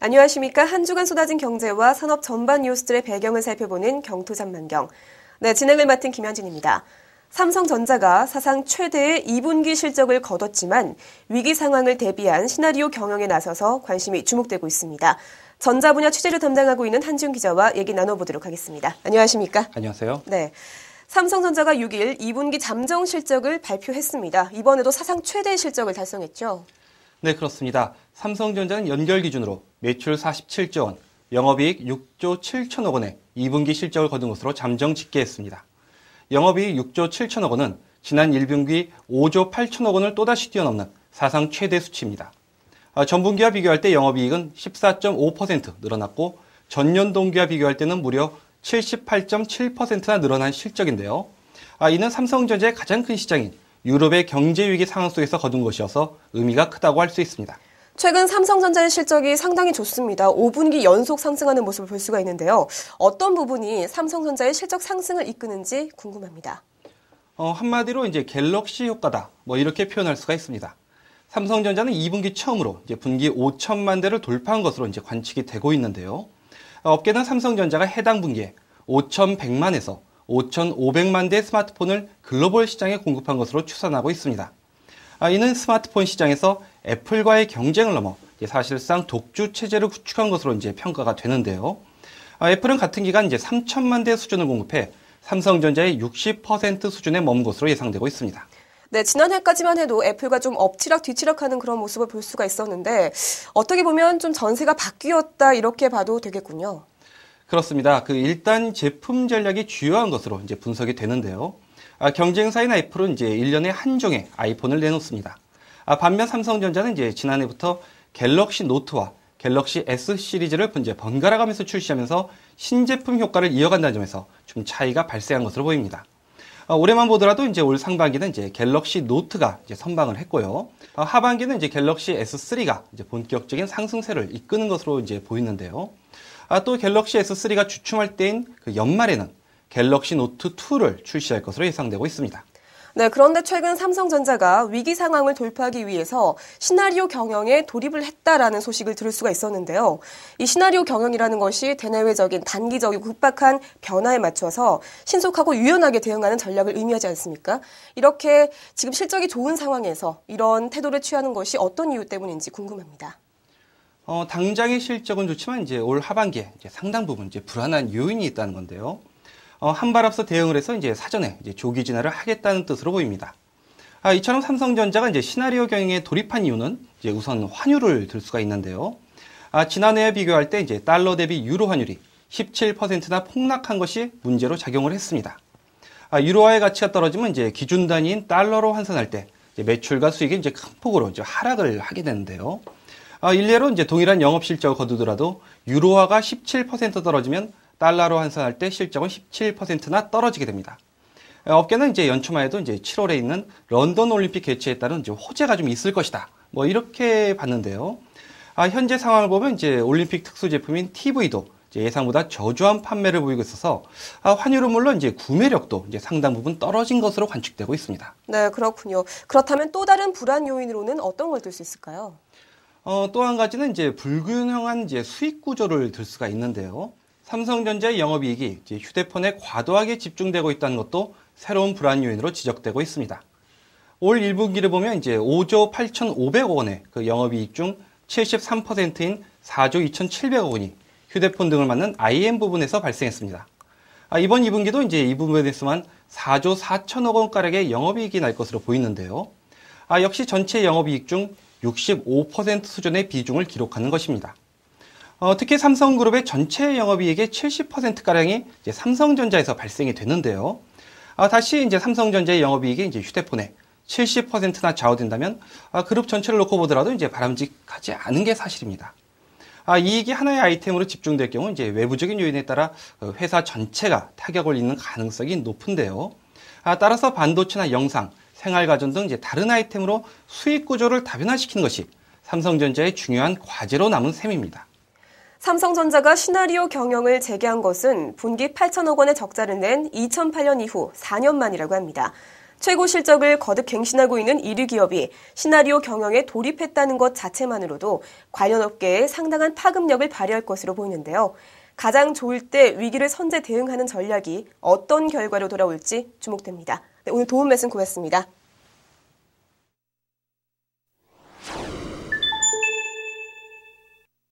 안녕하십니까. 한 주간 쏟아진 경제와 산업 전반 뉴스들의 배경을 살펴보는 경토전망경. 네, 진행을 맡은 김현진입니다. 삼성전자가 사상 최대의 2분기 실적을 거뒀지만 위기 상황을 대비한 시나리오 경영에 나서서 관심이 주목되고 있습니다. 전자 분야 취재를 담당하고 있는 한지훈 기자와 얘기 나눠보도록 하겠습니다. 안녕하십니까? 안녕하세요. 네. 삼성전자가 6일 2분기 잠정 실적을 발표했습니다. 이번에도 사상 최대의 실적을 달성했죠? 네, 그렇습니다. 삼성전자는 연결 기준으로 매출 47조 원, 영업이익 6조 7천억 원의 2분기 실적을 거둔 것으로 잠정 집계했습니다. 영업이익 6조 7천억 원은 지난 1분기 5조 8천억 원을 또다시 뛰어넘는 사상 최대 수치입니다. 전분기와 비교할 때 영업이익은 14.5% 늘어났고 전년 동기와 비교할 때는 무려 78.7%나 늘어난 실적인데요. 이는 삼성전자의 가장 큰 시장인 유럽의 경제 위기 상황 속에서 거둔 것이어서 의미가 크다고 할 수 있습니다. 최근 삼성전자의 실적이 상당히 좋습니다. 5분기 연속 상승하는 모습을 볼 수가 있는데요. 어떤 부분이 삼성전자의 실적 상승을 이끄는지 궁금합니다. 한마디로 이제 갤럭시 효과다. 이렇게 표현할 수가 있습니다. 삼성전자는 2분기 처음으로 이제 분기 5천만 대를 돌파한 것으로 이제 관측이 되고 있는데요. 업계는 삼성전자가 해당 분기에 5,100만에서 5,500만 대의 스마트폰을 글로벌 시장에 공급한 것으로 추산하고 있습니다. 이는 스마트폰 시장에서 애플과의 경쟁을 넘어 사실상 독주 체제를 구축한 것으로 이제 평가가 되는데요. 애플은 같은 기간 이제 3천만 대 수준을 공급해 삼성전자의 60% 수준에 머문 것으로 예상되고 있습니다. 네, 지난해까지만 해도 애플과 좀 엎치락 뒤치락하는 그런 모습을 볼 수가 있었는데 어떻게 보면 좀 전세가 바뀌었다 이렇게 봐도 되겠군요. 그렇습니다. 일단 제품 전략이 주요한 것으로 이제 분석이 되는데요. 경쟁사인 애플은 이제 1년에 한 종의 아이폰을 내놓습니다. 반면 삼성전자는 이제 지난해부터 갤럭시 노트와 갤럭시 S 시리즈를 이제 번갈아 가면서 출시하면서 신제품 효과를 이어간다는 점에서 좀 차이가 발생한 것으로 보입니다. 올해만 보더라도 이제 올 상반기는 이제 갤럭시 노트가 이제 선방을 했고요. 하반기는 이제 갤럭시 S3가 이제 본격적인 상승세를 이끄는 것으로 이제 보이는데요. 또 갤럭시 S3가 주춤할 때인 연말에는 갤럭시 노트 2를 출시할 것으로 예상되고 있습니다. 네, 그런데 최근 삼성전자가 위기 상황을 돌파하기 위해서 시나리오 경영에 돌입을 했다라는 소식을 들을 수가 있었는데요. 이 시나리오 경영이라는 것이 대내외적인 단기적이고 급박한 변화에 맞춰서 신속하고 유연하게 대응하는 전략을 의미하지 않습니까? 이렇게 지금 실적이 좋은 상황에서 이런 태도를 취하는 것이 어떤 이유 때문인지 궁금합니다. 당장의 실적은 좋지만 이제 올 하반기에 이제 상당 부분 이제 불안한 요인이 있다는 건데요. 한 발 앞서 대응을 해서 이제 사전에 이제 조기 진화를 하겠다는 뜻으로 보입니다. 이처럼 삼성전자가 이제 시나리오 경영에 돌입한 이유는 이제 우선 환율을 들 수가 있는데요. 지난해와 비교할 때 이제 달러 대비 유로 환율이 17%나 폭락한 것이 문제로 작용을 했습니다. 유로화의 가치가 떨어지면 이제 기준 단위인 달러로 환산할 때 이제 매출과 수익이 이제 큰 폭으로 이제 하락을 하게 되는데요. 일례로 이제 동일한 영업 실적을 거두더라도 유로화가 17% 떨어지면 달러로 환산할 때 실적은 17%나 떨어지게 됩니다. 업계는 이제 연초만 해도 이제 7월에 있는 런던 올림픽 개최에 따른 이제 호재가 좀 있을 것이다. 이렇게 봤는데요. 현재 상황을 보면 이제 올림픽 특수 제품인 TV도 이제 예상보다 저조한 판매를 보이고 있어서 환율은 물론 이제 구매력도 이제 상당 부분 떨어진 것으로 관측되고 있습니다. 네, 그렇군요. 그렇다면 또 다른 불안 요인으로는 어떤 걸 들 수 있을까요? 또 한 가지는 이제 불균형한 이제 수익 구조를 들 수가 있는데요. 삼성전자의 영업이익이 이제 휴대폰에 과도하게 집중되고 있다는 것도 새로운 불안 요인으로 지적되고 있습니다. 올 1분기를 보면 이제 5조 8,500억 원의 영업이익 중 73%인 4조 2,700억 원이 휴대폰 등을 맞는 IM 부분에서 발생했습니다. 이번 2분기도 이제 이 부분에서만 4조 4천억 원가량의 영업이익이 날 것으로 보이는데요. 역시 전체 영업이익 중 65% 수준의 비중을 기록하는 것입니다. 특히 삼성그룹의 전체 영업이익의 70%가량이 이제 삼성전자에서 발생이 되는데요. 다시 이제 삼성전자의 영업이익이 이제 휴대폰에 70%나 좌우된다면 그룹 전체를 놓고 보더라도 이제 바람직하지 않은 게 사실입니다. 이익이 하나의 아이템으로 집중될 경우 이제 외부적인 요인에 따라 회사 전체가 타격을 입는 가능성이 높은데요. 따라서 반도체나 영상, 생활가전 등 이제 다른 아이템으로 수익 구조를 다변화시키는 것이 삼성전자의 중요한 과제로 남은 셈입니다. 삼성전자가 시나리오 경영을 재개한 것은 분기 8천억 원의 적자를 낸 2008년 이후 4년 만이라고 합니다. 최고 실적을 거듭 갱신하고 있는 1위 기업이 시나리오 경영에 돌입했다는 것 자체만으로도 관련 업계에 상당한 파급력을 발휘할 것으로 보이는데요. 가장 좋을 때 위기를 선제 대응하는 전략이 어떤 결과로 돌아올지 주목됩니다. 네, 오늘 도움 말씀 고맙습니다.